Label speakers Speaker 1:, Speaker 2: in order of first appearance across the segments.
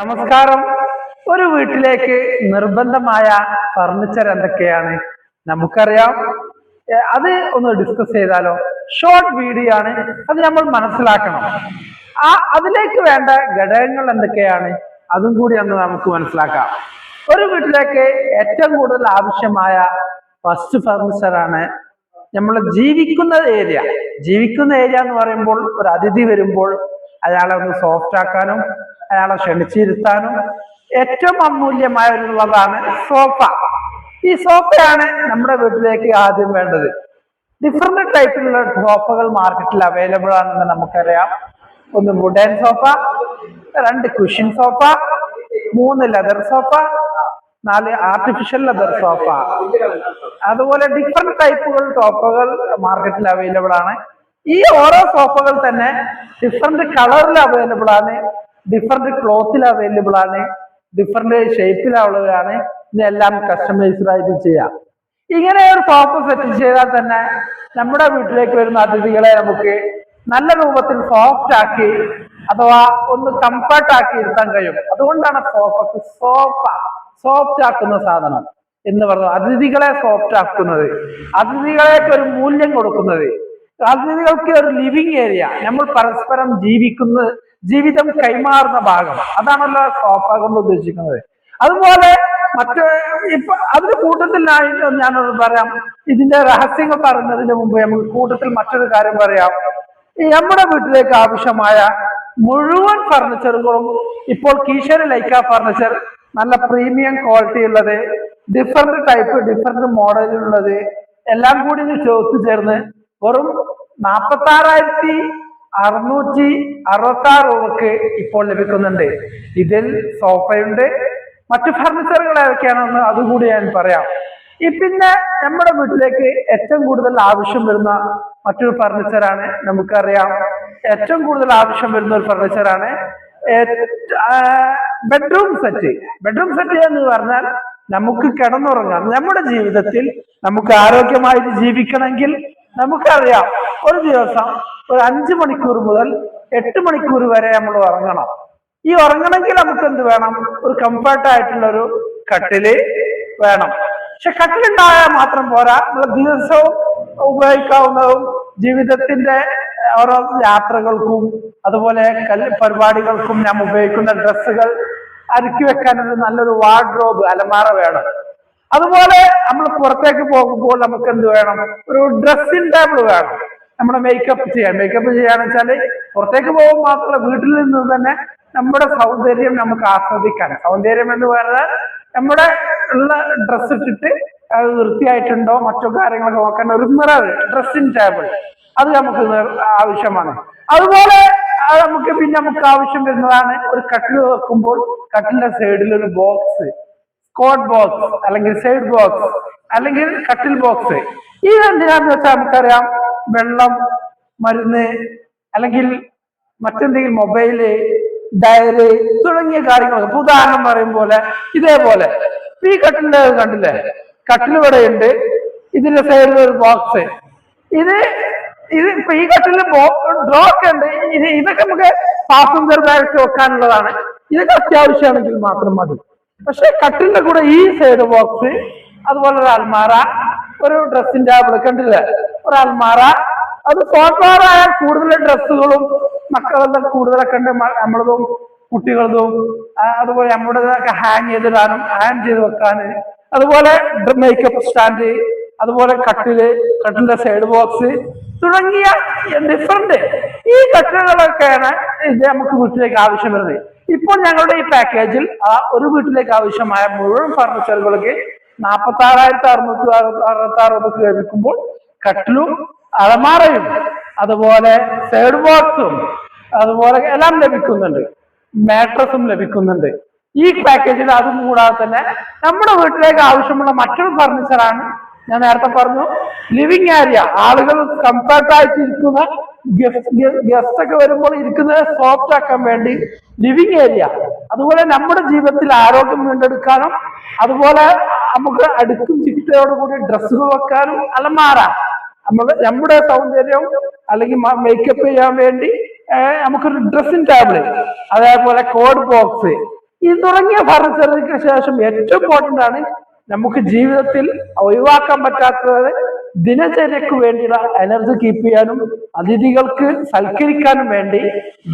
Speaker 1: നമസ്കാരം. ഒരു വീട്ടിലേക്ക് നിർബന്ധമായ ഫർണിച്ചർ എന്തൊക്കെയാണ് നമുക്കറിയാം. അത് ഒന്ന് ഡിസ്കസ് ചെയ്താലോ? ഷോർട്ട് വീഡിയോ ആണ്, അത് നമ്മൾ മനസ്സിലാക്കണം. അതിലേക്ക് വേണ്ട ഘടകങ്ങൾ എന്തൊക്കെയാണ് അതും കൂടി ഒന്ന് നമുക്ക് മനസ്സിലാക്കാം. ഒരു വീട്ടിലേക്ക് ഏറ്റവും കൂടുതൽ ആവശ്യമായ ഫസ്റ്റ് ഫർണിച്ചർ ആണ് നമ്മൾ ജീവിക്കുന്ന ഏരിയ. ജീവിക്കുന്ന ഏരിയ എന്ന് പറയുമ്പോൾ ഒരു അതിഥി വരുമ്പോൾ അയാളെ ഒന്ന് സോഫ്റ്റ് ആക്കാനും അയാളെ ക്ഷണിച്ചിരുത്താനും ഏറ്റവും അമൂല്യമായുള്ളതാണ് സോഫ. ഈ സോഫയാണ് നമ്മുടെ വീട്ടിലേക്ക് ആദ്യം വേണ്ടത്. ഡിഫറെന്റ് ടൈപ്പിലുള്ള സോഫകൾ മാർക്കറ്റിൽ അവൈലബിൾ ആണെന്ന് നമുക്കറിയാം. ഒന്ന് wooden sofa, 2 cushion sofa, 3 leather sofa, 4 artificial leather sofa. അതുപോലെ ഡിഫറെന്റ് ടൈപ്പുകൾ സോഫകൾ മാർക്കറ്റിൽ അവൈലബിൾ ആണ്. ഈ ഓരോ സോഫകൾ തന്നെ ഡിഫറെന്റ് കളറിൽ അവൈലബിൾ ആണ്, ഡിഫറെന്റ് ക്ലോത്തിൽ അവൈലബിൾ ആണ്, ഡിഫറെന്റ് ഷേപ്പിലുള്ളവരാണ്. ഇതെല്ലാം കസ്റ്റമൈസ്ഡ് ആയിട്ട് ചെയ്യാം. ഇങ്ങനെ ഒരു സോഫ സെറ്റ് ചെയ്താൽ തന്നെ നമ്മുടെ വീട്ടിലേക്ക് വരുന്ന അതിഥികളെ നമുക്ക് നല്ല രൂപത്തിൽ സോഫ്റ്റ് ആക്കി അഥവാ ഒന്ന് കംഫർട്ട് ആക്കി ഇരുത്താൻ കഴിയും. അതുകൊണ്ടാണ് സോഫക്ക് സോഫ്റ്റ് ആക്കുന്ന സാധനം എന്ന് പറയുന്നത്. അതിഥികളെ സോഫ്റ്റ് ആക്കുന്നത്, അതിഥികളേക്ക് ഒരു മൂല്യം കൊടുക്കുന്നത്, അതിഥികൾക്ക് ഒരു ലിവിങ് ഏരിയ, നമ്മൾ പരസ്പരം ജീവിതം കൈമാറുന്ന ഭാഗം, അതാണല്ലോ സോഫ കൊണ്ട് ഉദ്ദേശിക്കുന്നത്. അതുപോലെ ഇപ്പൊ അതിന്റെ കൂട്ടത്തിലായിട്ട് ഞാനത് പറയാം. ഇതിന്റെ രഹസ്യങ്ങൾ പറയുന്നതിന് മുമ്പ് നമുക്ക് കൂട്ടത്തിൽ മറ്റൊരു കാര്യം പറയാം. നമ്മുടെ വീട്ടിലേക്ക് ആവശ്യമായ മുഴുവൻ ഫർണിച്ചറുകളും ഇപ്പോൾ കീശേരി ലൈക്ക ഫർണിച്ചർ നല്ല പ്രീമിയം ക്വാളിറ്റി ഉള്ളത്, ഡിഫറെന്റ് ടൈപ്പ് ഡിഫറെന്റ് മോഡലുള്ളത് എല്ലാം കൂടി ചേർന്ന് വെറും 46,666 രൂപക്ക് ഇപ്പോൾ ലഭിക്കുന്നുണ്ട്. ഇതിൽ സോഫയുണ്ട്, മറ്റു ഫർണിച്ചറുകൾ ഏതൊക്കെയാണെന്ന് അതുകൂടി ഞാൻ പറയാം. പിന്നെ നമ്മുടെ വീട്ടിലേക്ക് ഏറ്റവും കൂടുതൽ ആവശ്യം വരുന്ന മറ്റൊരു ഫർണിച്ചറാണ്, നമുക്കറിയാം ഏറ്റവും കൂടുതൽ ആവശ്യം വരുന്ന ഒരു ഫർണിച്ചറാണ് ബെഡ്റൂം സെറ്റ്. ബെഡ്റൂം സെറ്റ് എന്ന് പറഞ്ഞാൽ നമുക്ക് കിടന്നുറങ്ങാം. നമ്മുടെ ജീവിതത്തിൽ നമുക്ക് ആരോഗ്യമായിട്ട് ജീവിക്കണമെങ്കിൽ നമുക്കറിയാം ഒരു ദിവസം ഒരു 5 മണിക്കൂർ മുതൽ 8 മണിക്കൂർ വരെ നമ്മൾ ഉറങ്ങണം. ഈ ഉറങ്ങണമെങ്കിൽ നമുക്ക് എന്ത് വേണം? ഒരു കംഫർട്ട് ആയിട്ടുള്ള ഒരു കട്ടില് വേണം. പക്ഷെ കട്ടിലുണ്ടായാൽ മാത്രം പോരാ, നമ്മൾ ദിവസവും ഉപയോഗിക്കാവുന്നതും ജീവിതത്തിന്റെ ഓരോ യാത്രകൾക്കും അതുപോലെ പരിപാടികൾക്കും നാം ഉപയോഗിക്കുന്ന ഡ്രസ്സുകൾ അടുക്കി വെക്കാൻ ഒരു നല്ലൊരു വാർഡ്രോബ് അലമാര വേണം. അതുപോലെ നമ്മൾ പുറത്തേക്ക് പോകുമ്പോൾ നമുക്ക് എന്ത് വേണം? ഒരു ഡ്രസ്സിംഗ് ടേബിൾ വേണം. നമ്മുടെ മേക്കപ്പ് ചെയ്യാന്ന് വെച്ചാല് പുറത്തേക്ക് പോകുമ്പോൾ മാത്രമല്ല, വീട്ടിൽ നിന്ന് തന്നെ നമ്മുടെ സൗന്ദര്യം നമുക്ക് ആസ്വദിക്കാൻ. സൗന്ദര്യം എന്ന് പറഞ്ഞാൽ നമ്മുടെ ഉള്ള ഡ്രസ്സ് ഇട്ടിട്ട് അത് വൃത്തിയായിട്ടുണ്ടോ മറ്റോ കാര്യങ്ങളൊക്കെ നോക്കാൻ ഒരു മിറർ, ഡ്രസ്സിംഗ് ടേബിൾ, അത് നമുക്ക് ആവശ്യമാണ്. അതുപോലെ നമുക്ക് ആവശ്യം വരുന്നതാണ് ഒരു കട്ടിൽ വെക്കുമ്പോൾ കട്ടിലിന്റെ സൈഡിൽ ഒരു ബോക്സ്, സ്കോട്ട് ബോക്സ് അല്ലെങ്കിൽ സൈഡ് ബോക്സ് അല്ലെങ്കിൽ കട്ടിൽ ബോക്സ്. ഈ എന്തിനാന്ന് വെച്ചാൽ നമുക്കറിയാം വെള്ളം, മരുന്ന് അല്ലെങ്കിൽ മറ്റെന്തെങ്കിലും മൊബൈല്, ഡയറി തുടങ്ങിയ കാര്യങ്ങളൊക്കെ. ഉദാഹരണം പറയും പോലെ ഇതേപോലെ ഈ കട്ടിലിന്റെ കണ്ടില്ലേ, കട്ടിൽ ഇവിടെ ഉണ്ട്, ഇതിന്റെ സൈഡിൽ ഒരു ബോക്സ്. ഇത് ഇപ്പൊ ഈ കട്ടിലിന് ഡ്രോക്ക് ഉണ്ട്. ഇതൊക്കെ നമുക്ക് പാസഞ്ചർ ബാഗ് വെക്കാനുള്ളതാണ്. ഇതൊക്കെ അത്യാവശ്യമാണെങ്കിൽ മാത്രം മതി. പക്ഷെ കട്ടിലിന്റെ കൂടെ ഈ സൈഡ് ബോക്സ്, അതുപോലെ ഒരു അൽമാര, ഒരു ഡ്രസ്സിംഗ് ടേബിൾ കണ്ടില്ലേ, ഒരു അൽമാര. അത് സോഫാറായാൽ കൂടുതൽ ഡ്രസ്സുകളും മക്കളുടെ കൂടുതലൊക്കെ ഉണ്ട്, നമ്മളതും കുട്ടികളതും. അതുപോലെ നമ്മുടേതൊക്കെ ഹാങ് ചെയ്ത് വെക്കാന്. അതുപോലെ മേക്കപ്പ് സ്റ്റാൻഡ്, അതുപോലെ കട്ടിലിന്റെ സൈഡ് ബോക്സ് തുടങ്ങിയ ഡിഫറെന്റ് ഈ കട്ടിലുകളൊക്കെയാണ് ഇത് നമുക്ക് വീട്ടിലേക്ക് ആവശ്യം വരുന്നത്. ഇപ്പോൾ ഞങ്ങളുടെ ഈ പാക്കേജിൽ ഒരു വീട്ടിലേക്ക് ആവശ്യമായ മുഴുവൻ ഫർണിച്ചറുകൾക്ക് 46,666 രൂപയ്ക്ക് ലഭിക്കുമ്പോൾ കട്ടിലും അലമാറയും അതുപോലെ സൈഡ് ബോക്സും അതുപോലെ എല്ലാം ലഭിക്കുന്നുണ്ട്, മാട്രസും ലഭിക്കുന്നുണ്ട്. ഈ പാക്കേജിൽ അതും കൂടാതെ തന്നെ നമ്മുടെ വീട്ടിലേക്ക് ആവശ്യമുള്ള മറ്റൊരു ഫർണിച്ചറാണ് ഞാൻ നേരത്തെ പറഞ്ഞു, ലിവിങ് ഏരിയ. ആളുകൾ കംഫർട്ടായിട്ട് ഇരിക്കുന്ന ഗസ്റ്റ് ഒക്കെ വരുമ്പോൾ ഇരിക്കുന്നത് സോഫ്റ്റ് ആക്കാൻ വേണ്ടി ലിവിങ് ഏരിയ. അതുപോലെ നമ്മുടെ ജീവിതത്തിൽ ആരോഗ്യം വീണ്ടെടുക്കാനും അതുപോലെ നമുക്ക് അടുക്കും ചിട്ടയോടുകൂടി ഡ്രസ്സുകൾ വെക്കാനും അലമാര, നമ്മുടെ സൗന്ദര്യം അല്ലെങ്കിൽ മേക്കപ്പ് ചെയ്യാൻ വേണ്ടി നമുക്കൊരു ഡ്രസ്സിംഗ് ടേബിൾ, അതേപോലെ കോഡ് ബോക്സ്, ഈ തുടങ്ങിയ ഫർണിച്ചറിന് ശേഷം ഏറ്റവും ഇമ്പോർട്ടന്റ് ആണ് നമുക്ക് ജീവിതത്തിൽ ഒഴിവാക്കാൻ പറ്റാത്തത് ദിനചര്യക്ക് വേണ്ടിയുള്ള എനർജി കീപ്പ് ചെയ്യാനും അതിഥികൾക്ക് സൽക്കരിക്കാനും വേണ്ടി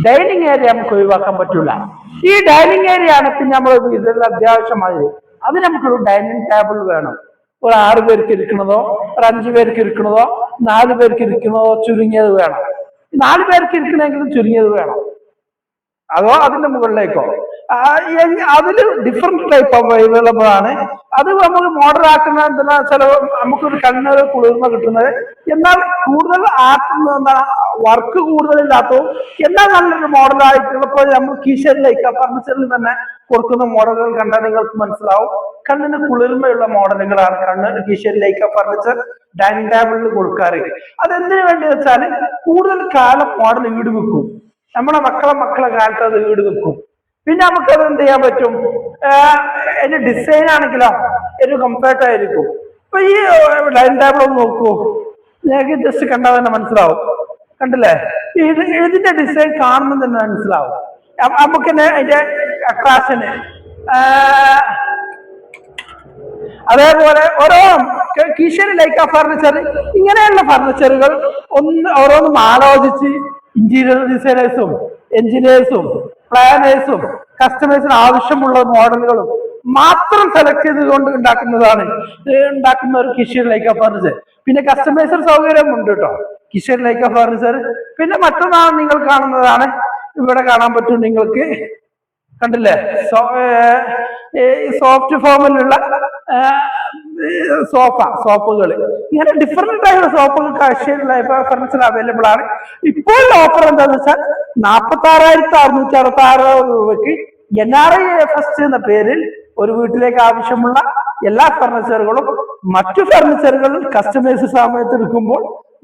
Speaker 1: ഡൈനിങ് ഏരിയ നമുക്ക് ഒഴിവാക്കാൻ പറ്റൂല. ഈ ഡൈനിങ് ഏരിയ ആണ് പിന്നെ നമ്മൾ ഇതിൽ അത്യാവശ്യമായി. അത് നമുക്കൊരു ഡൈനിങ് ടേബിൾ വേണം. ഒരു 6 പേർക്ക് ഇരിക്കുന്നതോ ഒരു 5 പേർക്ക് ഇരിക്കുന്നതോ 4 പേർക്ക് ഇരിക്കുന്നതോ ചുരുങ്ങിയത് വേണം. 4 പേർക്ക് ഇരിക്കണമെങ്കിലും ചുരുങ്ങിയത് വേണം. അതോ അതിന്റെ മുകളിലേക്കോ അതിൽ ഡിഫറെന്റ് ടൈപ്പ് അവൈലബിൾ ആണ്. അത് നമുക്ക് മോഡൽ ആക്കുന്ന എന്താ ചില നമുക്കൊരു കണ്ണൊരു കുളിർമ കിട്ടുന്നത്, എന്നാൽ കൂടുതൽ ആക്കുന്ന വർക്ക് കൂടുതലില്ലാത്തതും എന്നാൽ നല്ലൊരു മോഡലായിട്ടുള്ള ഇപ്പോൾ നമ്മൾ കീശയിലേക്ക് ഫർണിച്ചറിൽ തന്നെ കൊടുക്കുന്ന മോഡലുകൾ കണ്ടാൽ നിങ്ങൾക്ക് മനസ്സിലാവും. കണ്ണിന് കുളിർമയുള്ള മോഡലുകളാണ് കണ്ണിന് കീശയിലേക്ക് ഫർണിച്ചർ ഡൈനിങ് ടേബിളിൽ കൊടുക്കാറ്. അതെന്തിനു വേണ്ടി വെച്ചാൽ കൂടുതൽ കാലം മോഡൽ ഈട് വെക്കും. നമ്മളെ മക്കളെ കാലത്ത് അത് ഈട് വെക്കും. പിന്നെ നമുക്കത് എന്ത് ചെയ്യാൻ പറ്റും, അതിന്റെ ഡിസൈൻ ആണെങ്കിലോ ഒരു കംഫർട്ട് ആയിരിക്കും. ഇപ്പൊ ഈ ഡൈനിങ് ടേബിൾ ഒന്ന് നോക്കൂ, ഞങ്ങൾക്ക് ജസ്റ്റ് കണ്ടാൽ തന്നെ മനസ്സിലാവും. കണ്ടില്ലേ, ഇതിന്റെ ഡിസൈൻ കാണുമ്പോൾ തന്നെ മനസ്സിലാവും നമുക്ക് തന്നെ അതിന്റെ അട്രാക്ഷന്. അതേപോലെ ഓരോ കിച്ചൺ ലൈക്ക് ഫർണിച്ചർ, ഇങ്ങനെയുള്ള ഫർണിച്ചറുകൾ ഓരോന്നും ആലോചിച്ച് ഇന്റീരിയർ ഡിസൈനേഴ്സും എഞ്ചിനീയേഴ്സും പ്ലാനേഴ്സും കസ്റ്റമേഴ്സിന് ആവശ്യമുള്ള മോഡലുകളും മാത്രം സെലക്ട് ചെയ്തുകൊണ്ട് ഉണ്ടാക്കുന്ന ഒരു കിച്ചൺ ലൈക്ക് ഫർണിച്ചർ. പിന്നെ കസ്റ്റമൈസർ സൗകര്യം ഉണ്ട് കേട്ടോ കിച്ചൺ ലൈക്ക് ഫർണിച്ചർ. പിന്നെ മറ്റൊന്നാണ് നിങ്ങൾ കാണുന്നതാണ്, ഇവിടെ കാണാൻ പറ്റും നിങ്ങൾക്ക്, കണ്ടില്ലേ, സോഫ്റ്റ് ഫോമിലുള്ള സോഫകൾ. ഇങ്ങനെ ഡിഫറെന്റ് ആയിട്ടുള്ള സോഫകൾ ഫർണിച്ചർ അവൈലബിൾ ആണ്. ഇപ്പോൾ ഓഫർ എന്താന്ന് വെച്ചാൽ 46,666 രൂപയ്ക്ക് NRIFest എന്ന പേരിൽ ഒരു വീട്ടിലേക്ക് ആവശ്യമുള്ള എല്ലാ ഫർണിച്ചറുകളും മറ്റു ഫർണിച്ചറുകൾ കസ്റ്റമൈസ് സമയത്ത് എടുക്കുമ്പോൾ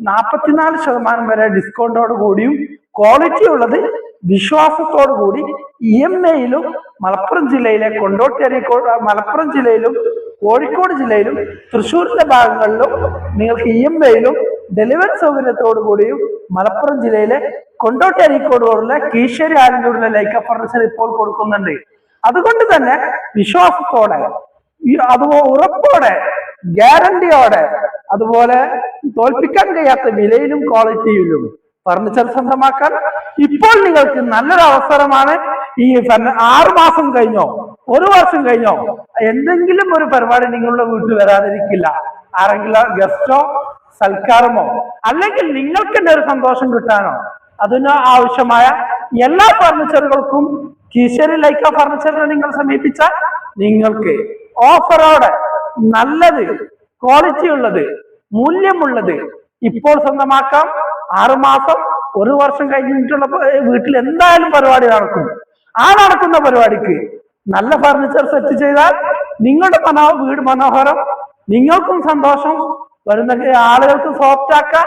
Speaker 1: 44% വരെ ഡിസ്കൗണ്ടോട് കൂടിയും ക്വാളിറ്റി ഉള്ളത് വിശ്വാസത്തോടു കൂടി EMIയിലും മലപ്പുറം ജില്ലയിലെ മലപ്പുറം ജില്ലയിലും കോഴിക്കോട് ജില്ലയിലും തൃശ്ശൂരിന്റെ ഭാഗങ്ങളിലും നിങ്ങൾക്ക് EMIയിലും ഡെലിവറി സൗകര്യത്തോടു കൂടിയും മലപ്പുറം ജില്ലയിലെ കൊണ്ടോട്ടി അരീക്കോട് റോഡിലെ കീശ്ശേരി ആലൂരിലെ ലൈക്ക ഫർണിച്ചർ ഇപ്പോൾ കൊടുക്കുന്നുണ്ട്. അതുകൊണ്ട് തന്നെ വിശ്വാസത്തോടെ, അതുപോലെ ഉറപ്പോടെ, ഗ്യാരണ്ടിയോടെ, അതുപോലെ തോൽപ്പിക്കാൻ കഴിയാത്ത വിലയിലും ക്വാളിറ്റിയിലും ഫർണിച്ചർ സ്വന്തമാക്കാൻ ഇപ്പോൾ നിങ്ങൾക്ക് നല്ലൊരു അവസരമാണ്. ഈ 6 മാസം കഴിഞ്ഞോ 1 വർഷം കഴിഞ്ഞോ എന്തെങ്കിലും ഒരു പരിപാടി നിങ്ങളുടെ വീട്ടിൽ വരാതിരിക്കില്ല. ആരെങ്കിലും ഗസ്റ്റോ സൽക്കാരമോ അല്ലെങ്കിൽ നിങ്ങൾക്ക് തന്നെ ഒരു സന്തോഷം കിട്ടാനോ അതിന് ആവശ്യമായ എല്ലാ ഫർണിച്ചറുകൾക്കും കീശ്ശേരി ലൈക്ക ഫർണിച്ചറിനെ നിങ്ങൾ സമീപിച്ചാൽ നിങ്ങൾക്ക് ഓഫറോടെ നല്ലത്, ക്വാളിറ്റി ഉള്ളത്, മൂല്യമുള്ളത് ഇപ്പോൾ സ്വന്തമാക്കാം. 6 മാസം 1 വർഷം കഴിഞ്ഞിട്ടുള്ള വീട്ടിൽ എന്തായാലും പരിപാടി നടക്കും. നടക്കുന്ന പരിപാടിക്ക് നല്ല ഫർണിച്ചർ സെറ്റ് ചെയ്താൽ നിങ്ങളുടെ വീട് മനോഹരം, നിങ്ങൾക്കും സന്തോഷം, വരുന്ന ആളുകൾക്ക് സോഫ്റ്റ് ആക്കാം,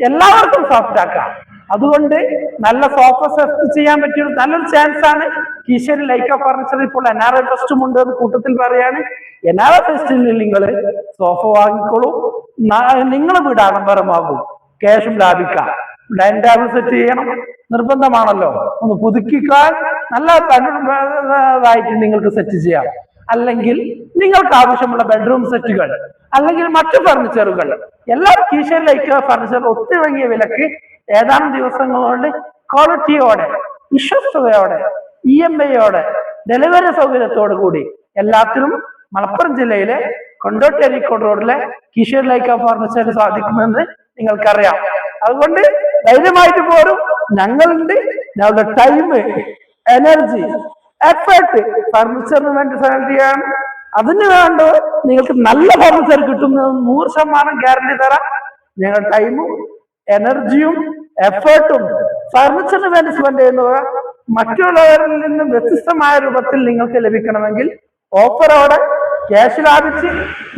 Speaker 1: എല്ലാവർക്കും സോഫ്റ്റ് ആക്കാം. അതുകൊണ്ട് നല്ല സോഫ സെറ്റ് ചെയ്യാൻ പറ്റിയ നല്ലൊരു ചാൻസ് ആണ്. കീശ്ശേരി ലൈക്ക ഫർണിച്ചർ ഇപ്പോൾ NRIFest ഉണ്ട് എന്ന് കൂട്ടത്തിൽ പറയാണ്. NRIFestil നിങ്ങൾ സോഫ വാങ്ങിക്കോളൂ, നിങ്ങളെ വീട് ആഡംബരമാകും, ക്യാഷും ലാഭിക്കാം. ഡൈനിങ് ടേബിൾ സെറ്റ് ചെയ്യണം നിർബന്ധമാണല്ലോ, ഒന്ന് പുതുക്കിക്കാൻ നല്ലതായിട്ട് നിങ്ങൾക്ക് സെറ്റ് ചെയ്യാം. അല്ലെങ്കിൽ നിങ്ങൾക്ക് ആവശ്യമുള്ള ബെഡ്റൂം സെറ്റുകൾ അല്ലെങ്കിൽ മറ്റു ഫർണിച്ചറുകൾ എല്ലാം കീശ്ശേരി ലൈക്ക ഫർണിച്ചർ ഒത്തിണങ്ങിയ വിലക്ക് ഏതാനും ദിവസങ്ങൾ കൊണ്ട് ക്വാളിറ്റിയോടെ, വിശ്വസ്തയോടെ, EMIയോടെ, ഡെലിവറി സൗകര്യത്തോടു കൂടി എല്ലാത്തിനും മലപ്പുറം ജില്ലയിലെ കൊണ്ടോട്ടി അരീക്കോട് റോഡിലെ കീശ്ശേരി ലൈക്ക ഫർണിച്ചറിന് സാധിക്കുമെന്ന് നിങ്ങൾക്കറിയാം. അതുകൊണ്ട് ധൈര്യമായിട്ട് പോരും, ഞങ്ങളുണ്ട്. ഞങ്ങളുടെ ടൈം, എനർജി, എഫേർട്ട് ഫർണിച്ചറിന് വേണ്ടി സെലക്ട് ചെയ്യാൻ. അതിന് വേണ്ട നിങ്ങൾക്ക് നല്ല ഫർണിച്ചർ കിട്ടുന്നത് 100% ഗ്യാരണ്ടി തരാം. ഞങ്ങളുടെ ടൈമും എനർജിയും എഫേർട്ടും ഫർണിച്ചറിന് വേണ്ടി സ്പെൻഡ് ചെയ്യുന്നവ മറ്റുള്ളവരിൽ നിന്ന് വ്യത്യസ്തമായ രൂപത്തിൽ നിങ്ങൾക്ക് ലഭിക്കണമെങ്കിൽ ഓഫറോടെ ക്യാഷ് ലാഭിച്ച്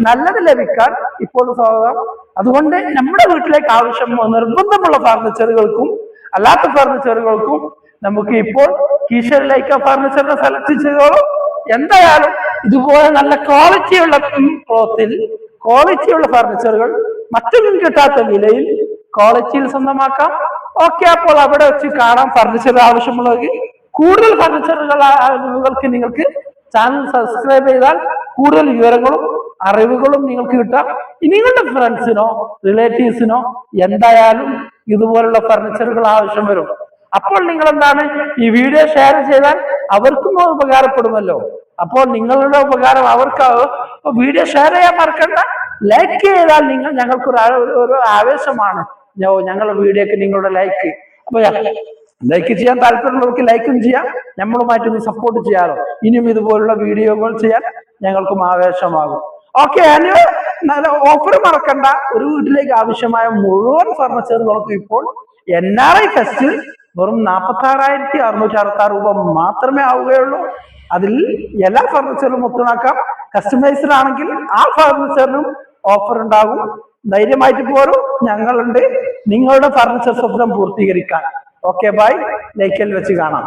Speaker 1: നല്ലത് ലഭിക്കാൻ ഇപ്പോൾ സ്വാഗതം. അതുകൊണ്ട് നമ്മുടെ വീട്ടിലേക്ക് ആവശ്യം നിർബന്ധമുള്ള ഫർണിച്ചറുകൾക്കും അല്ലാത്ത ഫർണിച്ചറുകൾക്കും നമുക്ക് ഇപ്പോൾ കീശ്ശേരി ലൈക്ക ഫർണിച്ചറിനെ സെലക്ട് ചെയ്തോളൂ. എന്തായാലും ഇതുപോലെ നല്ല ക്വാളിറ്റിയുള്ള ക്ലോത്തിൽ ക്വാളിറ്റിയുള്ള ഫർണിച്ചറുകൾ മറ്റൊന്നും കിട്ടാത്ത വിലയിൽ ക്വാളിറ്റിയിൽ സ്വന്തമാക്കാം. ഓക്കെ, അപ്പോൾ അവിടെ വെച്ച് കാണാം. ഫർണിച്ചർ ആവശ്യമുള്ളവർക്ക് കൂടുതൽ ഫർണിച്ചറുകൾക്ക് നിങ്ങൾക്ക് ചാനൽ സബ്സ്ക്രൈബ് ചെയ്താൽ കൂടുതൽ വിവരങ്ങളും അറിവുകളും നിങ്ങൾക്ക് കിട്ടാം. നിങ്ങളുടെ ഫ്രണ്ട്സിനോ റിലേറ്റീവ്സിനോ എന്തായാലും ഇതുപോലുള്ള ഫർണിച്ചറുകൾ ആവശ്യം വരും. അപ്പോൾ നിങ്ങൾ എന്താണ് ഈ വീഡിയോ ഷെയർ ചെയ്താൽ അവർക്കും ഉപകാരപ്പെടുമല്ലോ. അപ്പോൾ നിങ്ങളുടെ ഉപകാരം അവർക്ക് വീഡിയോ ഷെയർ ചെയ്യാൻ മറക്കണ്ട. ലൈക്ക് ചെയ്താൽ ഞങ്ങൾക്കൊരു ആവേശമാണ്. ഞങ്ങളുടെ വീഡിയോക്ക് നിങ്ങളുടെ ലൈക്ക്. അപ്പൊ ലൈക്ക് ചെയ്യാൻ താല്പര്യമുള്ളവർക്ക് ലൈക്കും ചെയ്യാം, നമ്മളുമായിട്ടൊന്ന് സപ്പോർട്ട് ചെയ്യാമല്ലോ. ഇനിയും ഇതുപോലുള്ള വീഡിയോകൾ ചെയ്യാൻ ഞങ്ങൾക്കും ആവേശമാകും. ഓക്കെ, നല്ല ഓഫർ മറക്കണ്ട. ഒരു വീട്ടിലേക്ക് ആവശ്യമായ മുഴുവൻ ഫർണിച്ചറുകൾക്കും ഇപ്പോൾ NRI ഫെസ്റ്റിൽ വെറും 46,666 രൂപ മാത്രമേ ആവുകയുള്ളൂ. അതിൽ എല്ലാ ഫർണിച്ചറും ഒത്തുണാക്കാം. കസ്റ്റമൈസ്ഡ് ആണെങ്കിൽ ആ ഫർണിച്ചറിനും ഓഫർ ഉണ്ടാകും. ധൈര്യമായിട്ട് പോരും, ഞങ്ങളുണ്ട് നിങ്ങളുടെ ഫർണിച്ചർ സ്വപ്നം പൂർത്തീകരിക്കാൻ. Okay, by. ലൈക്കിൽ വെച്ച് കാണാം.